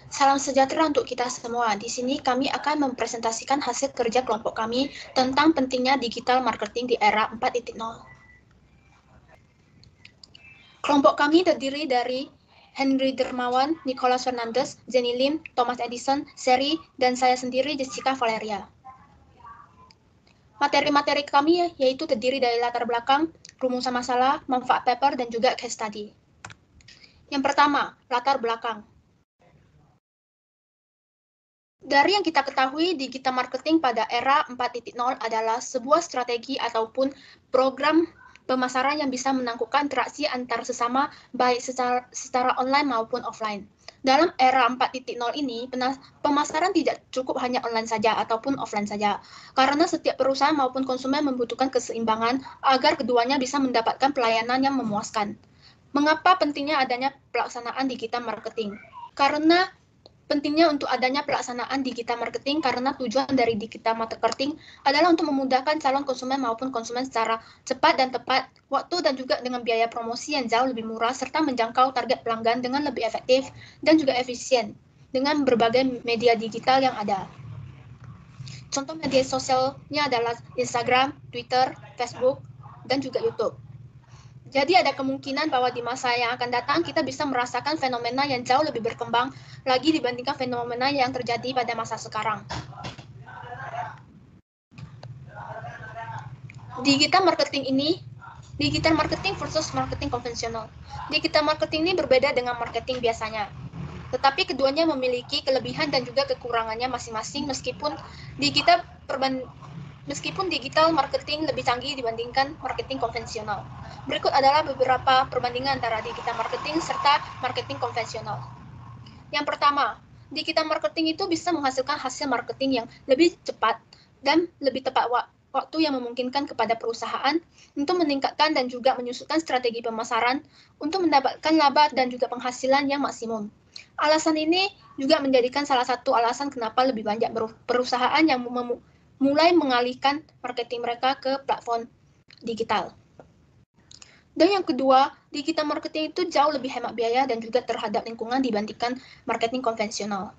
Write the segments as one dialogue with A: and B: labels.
A: Salam sejahtera untuk kita semua. Di sini kami akan mempresentasikan hasil kerja kelompok kami tentang pentingnya digital marketing di era 4.0. Kelompok kami terdiri dari Henry Dermawan, Nicholas Fernandez, Jenny Lim, Thomas Edison, Seri, dan saya sendiri Jessica Valeria. Materi-materi kami yaitu terdiri dari latar belakang, rumusan masalah, manfaat paper, dan juga case study. Yang pertama, latar belakang. Dari yang kita ketahui, digital marketing pada era 4.0 adalah sebuah strategi ataupun program pemasaran yang bisa menangguhkan interaksi antar sesama, baik secara online maupun offline. Dalam era 4.0 ini, pemasaran tidak cukup hanya online saja ataupun offline saja, karena setiap perusahaan maupun konsumen membutuhkan keseimbangan agar keduanya bisa mendapatkan pelayanan yang memuaskan. Mengapa pentingnya adanya pelaksanaan digital marketing? Karena pentingnya untuk adanya pelaksanaan digital marketing karena tujuan dari digital marketing adalah untuk memudahkan calon konsumen maupun konsumen secara cepat dan tepat waktu dan juga dengan biaya promosi yang jauh lebih murah serta menjangkau target pelanggan dengan lebih efektif dan juga efisien dengan berbagai media digital yang ada. Contoh media sosialnya adalah Instagram, Twitter, Facebook, dan juga YouTube. Jadi ada kemungkinan bahwa di masa yang akan datang kita bisa merasakan fenomena yang jauh lebih berkembang lagi dibandingkan fenomena yang terjadi pada masa sekarang. Digital marketing versus marketing konvensional. Digital marketing ini berbeda dengan marketing biasanya. Tetapi keduanya memiliki kelebihan dan juga kekurangannya masing-masing meskipun digital marketing lebih canggih dibandingkan marketing konvensional. Berikut adalah beberapa perbandingan antara digital marketing serta marketing konvensional. Yang pertama, digital marketing itu bisa menghasilkan hasil marketing yang lebih cepat dan lebih tepat waktu yang memungkinkan kepada perusahaan untuk meningkatkan dan juga menyusunkan strategi pemasaran untuk mendapatkan laba dan juga penghasilan yang maksimum. Alasan ini juga menjadikan salah satu alasan kenapa lebih banyak perusahaan yang mulai mengalihkan marketing mereka ke platform digital. Dan yang kedua, digital marketing itu jauh lebih hemat biaya dan juga terhadap lingkungan dibandingkan marketing konvensional.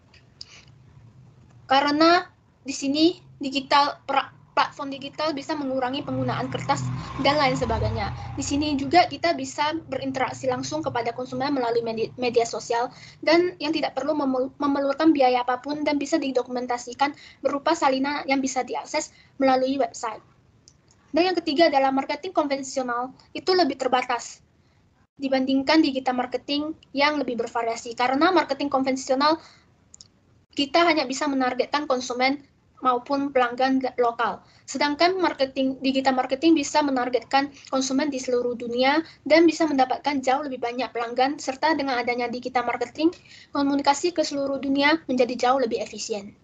A: Karena di sini platform digital bisa mengurangi penggunaan kertas dan lain sebagainya. Di sini juga kita bisa berinteraksi langsung kepada konsumen melalui media sosial dan yang tidak perlu memerlukan biaya apapun dan bisa didokumentasikan berupa salinan yang bisa diakses melalui website. Dan yang ketiga adalah marketing konvensional itu lebih terbatas dibandingkan digital marketing yang lebih bervariasi. Karena marketing konvensional kita hanya bisa menargetkan konsumen maupun pelanggan lokal. Sedangkan digital marketing bisa menargetkan konsumen di seluruh dunia dan bisa mendapatkan jauh lebih banyak pelanggan serta dengan adanya digital marketing, komunikasi ke seluruh dunia menjadi jauh lebih efisien.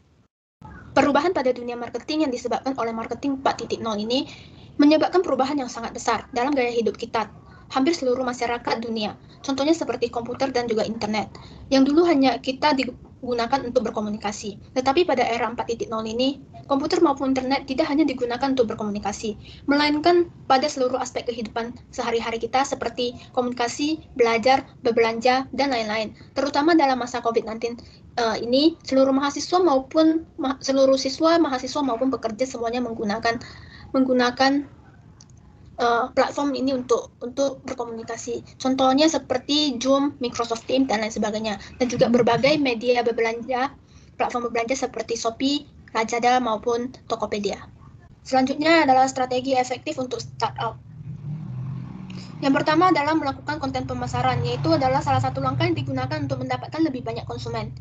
A: Perubahan pada dunia marketing yang disebabkan oleh marketing 4.0 ini menyebabkan perubahan yang sangat besar dalam gaya hidup kita. Hampir seluruh masyarakat dunia, contohnya seperti komputer dan juga internet, yang dulu hanya kita digunakan untuk berkomunikasi. Tetapi pada era 4.0 ini, komputer maupun internet tidak hanya digunakan untuk berkomunikasi, melainkan pada seluruh aspek kehidupan sehari-hari kita seperti komunikasi, belajar, berbelanja, dan lain-lain. Terutama dalam masa COVID-19 ini, seluruh siswa, mahasiswa maupun pekerja semuanya menggunakan platform ini untuk berkomunikasi. Contohnya seperti Zoom, Microsoft Teams, dan lain sebagainya. Dan juga berbagai media berbelanja, platform berbelanja seperti Shopee, Lazada, maupun Tokopedia. Selanjutnya adalah strategi efektif untuk startup. Yang pertama adalah melakukan konten pemasaran, yaitu adalah salah satu langkah yang digunakan untuk mendapatkan lebih banyak konsumen.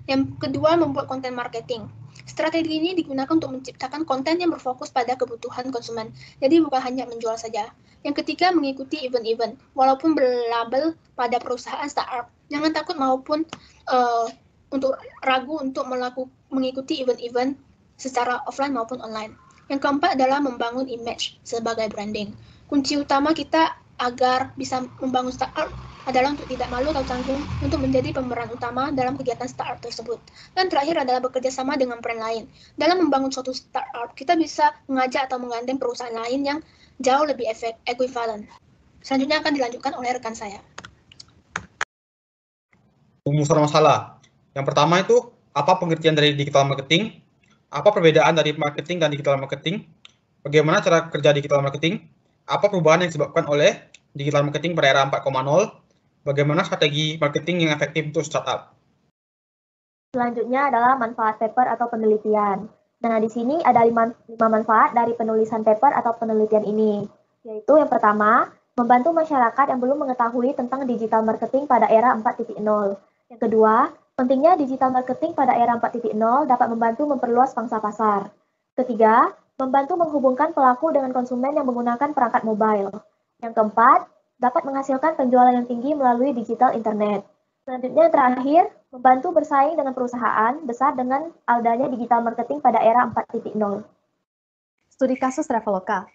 A: Yang kedua, membuat konten marketing. Strategi ini digunakan untuk menciptakan konten yang berfokus pada kebutuhan konsumen, jadi bukan hanya menjual saja. Yang ketiga, mengikuti event-event. Walaupun berlabel pada perusahaan startup, jangan takut maupun untuk ragu untuk mengikuti event-event secara offline maupun online. Yang keempat adalah membangun image sebagai branding. Kunci utama kita agar bisa membangun startup adalah untuk tidak malu atau canggung untuk menjadi pemeran utama dalam kegiatan startup tersebut. Dan terakhir adalah bekerja sama dengan brand lain. Dalam membangun suatu startup, kita bisa mengajak atau menggandeng perusahaan lain yang jauh lebih ekuivalen. Selanjutnya akan dilanjutkan oleh rekan saya.
B: Rumusan masalah. Yang pertama itu, apa pengertian dari digital marketing? Apa perbedaan dari marketing dan digital marketing? Bagaimana cara kerja digital marketing? Apa perubahan yang disebabkan oleh digital marketing pada era 4.0? Bagaimana strategi marketing yang efektif untuk startup?
C: Selanjutnya adalah manfaat paper atau penelitian. Nah, di sini ada 5 manfaat dari penulisan paper atau penelitian ini, yaitu yang pertama, membantu masyarakat yang belum mengetahui tentang digital marketing pada era 4.0. Yang kedua, pentingnya digital marketing pada era 4.0 dapat membantu memperluas pangsa pasar. Ketiga, membantu menghubungkan pelaku dengan konsumen yang menggunakan perangkat mobile. Yang keempat, dapat menghasilkan penjualan yang tinggi melalui digital internet. Selanjutnya yang terakhir, membantu bersaing dengan perusahaan besar dengan adanya digital marketing pada era 4.0.
D: Studi kasus Traveloka.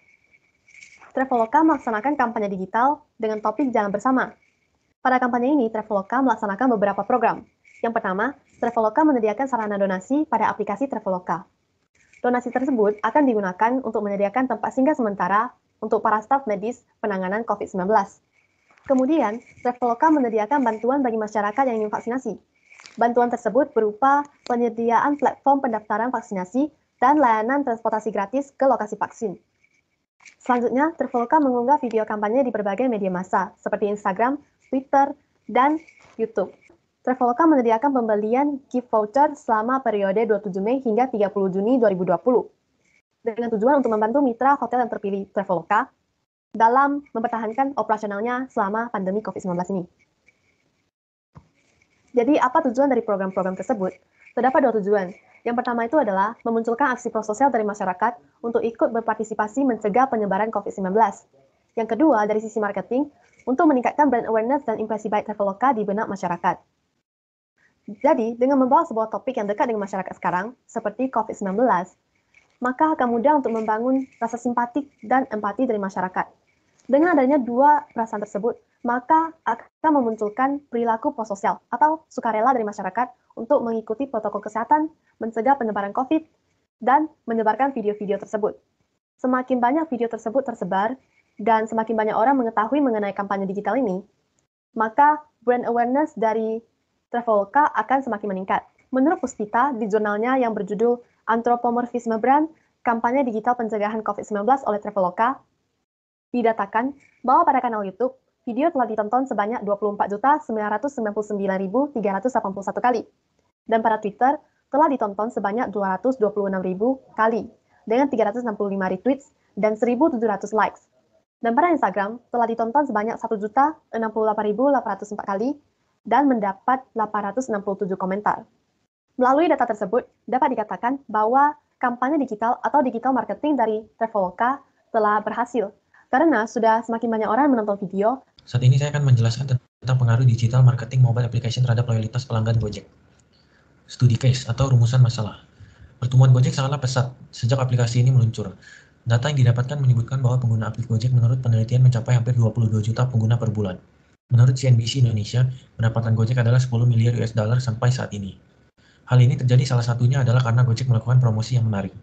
D: Traveloka melaksanakan kampanye digital dengan topik Jalan Bersama. Pada kampanye ini, Traveloka melaksanakan beberapa program. Yang pertama, Traveloka menyediakan sarana donasi pada aplikasi Traveloka. Donasi tersebut akan digunakan untuk menyediakan tempat singgah sementara untuk para staf medis penanganan COVID-19. Kemudian, Traveloka menyediakan bantuan bagi masyarakat yang ingin vaksinasi. Bantuan tersebut berupa penyediaan platform pendaftaran vaksinasi dan layanan transportasi gratis ke lokasi vaksin. Selanjutnya, Traveloka mengunggah video kampanye di berbagai media massa, seperti Instagram, Twitter, dan YouTube. Traveloka menyediakan pembelian gift voucher selama periode 27 Mei hingga 30 Juni 2020, dengan tujuan untuk membantu mitra hotel yang terpilih Traveloka dalam mempertahankan operasionalnya selama pandemi COVID-19 ini. Jadi, apa tujuan dari program-program tersebut? Terdapat 2 tujuan. Yang pertama itu adalah memunculkan aksi prososial dari masyarakat untuk ikut berpartisipasi mencegah penyebaran COVID-19. Yang kedua, dari sisi marketing, untuk meningkatkan brand awareness dan impresi baik Traveloka di benak masyarakat. Jadi, dengan membawa sebuah topik yang dekat dengan masyarakat sekarang, seperti COVID-19, maka akan mudah untuk membangun rasa simpatik dan empati dari masyarakat. Dengan adanya 2 perasaan tersebut, maka akan memunculkan perilaku prososial atau sukarela dari masyarakat untuk mengikuti protokol kesehatan, mencegah penyebaran COVID, dan menyebarkan video-video tersebut. Semakin banyak video tersebut tersebar, dan semakin banyak orang mengetahui mengenai kampanye digital ini, maka brand awareness dari Traveloka akan semakin meningkat. Menurut Puspita, di jurnalnya yang berjudul Anthropomorphisme Brand, kampanye digital pencegahan COVID-19 oleh Traveloka, didatakan bahwa pada kanal YouTube, video telah ditonton sebanyak 24.999.381 kali. Dan pada Twitter, telah ditonton sebanyak 226.000 kali, dengan 365 retweets dan 1.700 likes. Dan pada Instagram, telah ditonton sebanyak 1.068.804 kali, dan mendapat 867 komentar. Melalui data tersebut, dapat dikatakan bahwa kampanye digital atau digital marketing dari Traveloka telah berhasil, karena sudah semakin banyak orang menonton video.
E: Saat ini saya akan menjelaskan tentang pengaruh digital marketing mobile application terhadap loyalitas pelanggan Gojek. Studi case atau rumusan masalah. Pertumbuhan Gojek sangatlah pesat sejak aplikasi ini meluncur. Data yang didapatkan menyebutkan bahwa pengguna aplikasi Gojek menurut penelitian mencapai hampir 22 juta pengguna per bulan. Menurut CNBC Indonesia, pendapatan Gojek adalah 10 miliar US dollar sampai saat ini. Hal ini terjadi salah satunya adalah karena Gojek melakukan promosi yang menarik.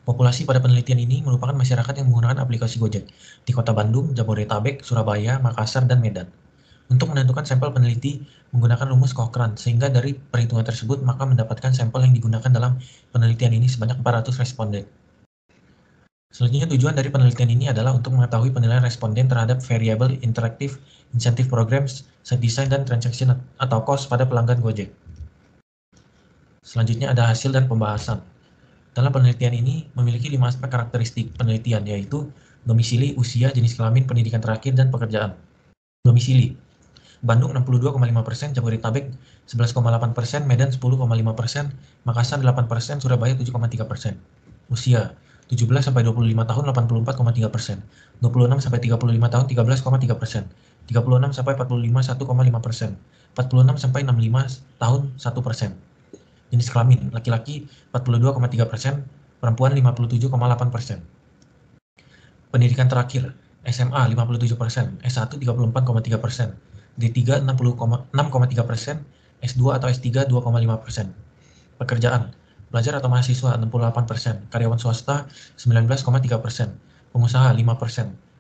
E: Populasi pada penelitian ini merupakan masyarakat yang menggunakan aplikasi Gojek di Kota Bandung, Jabodetabek, Surabaya, Makassar, dan Medan. Untuk menentukan sampel peneliti menggunakan rumus Cochrane, sehingga dari perhitungan tersebut maka mendapatkan sampel yang digunakan dalam penelitian ini sebanyak 400 responden. Selanjutnya tujuan dari penelitian ini adalah untuk mengetahui penilaian responden terhadap variable interactive incentive programs, set design, dan transaction atau cost pada pelanggan Gojek. Selanjutnya ada hasil dan pembahasan. Dalam penelitian ini memiliki 5 aspek karakteristik penelitian, yaitu domisili, usia, jenis kelamin, pendidikan terakhir, dan pekerjaan. Domisili. Bandung 62,5%, Jabodetabek 11,8%, Medan 10,5%, Makassar 8%, Surabaya 7,3%. Usia 17-25 tahun 84,3%, 26-35 tahun 13,3%, 36-45 1,5%, 46-65 tahun 1%. Jenis kelamin, laki-laki 42,3%, perempuan 57,8%. Pendidikan terakhir, SMA 57%, S1 34,3%, D3 6,3%, S2 atau S3 2,5%. Pekerjaan, pelajar atau mahasiswa 68%, karyawan swasta 19,3%, pengusaha 5%,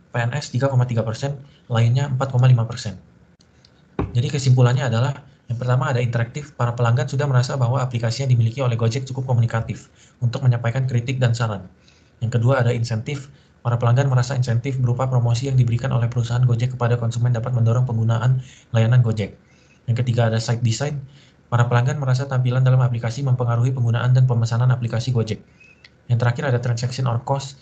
E: PNS 3,3%, lainnya 4,5%. Jadi kesimpulannya adalah Yang pertama ada interaktif, para pelanggan sudah merasa bahwa aplikasi yang dimiliki oleh Gojek cukup komunikatif untuk menyampaikan kritik dan saran. Yang kedua ada insentif, para pelanggan merasa insentif berupa promosi yang diberikan oleh perusahaan Gojek kepada konsumen dapat mendorong penggunaan layanan Gojek. Yang ketiga ada site design, para pelanggan merasa tampilan dalam aplikasi mempengaruhi penggunaan dan pemesanan aplikasi Gojek. Yang terakhir ada transaction or cost,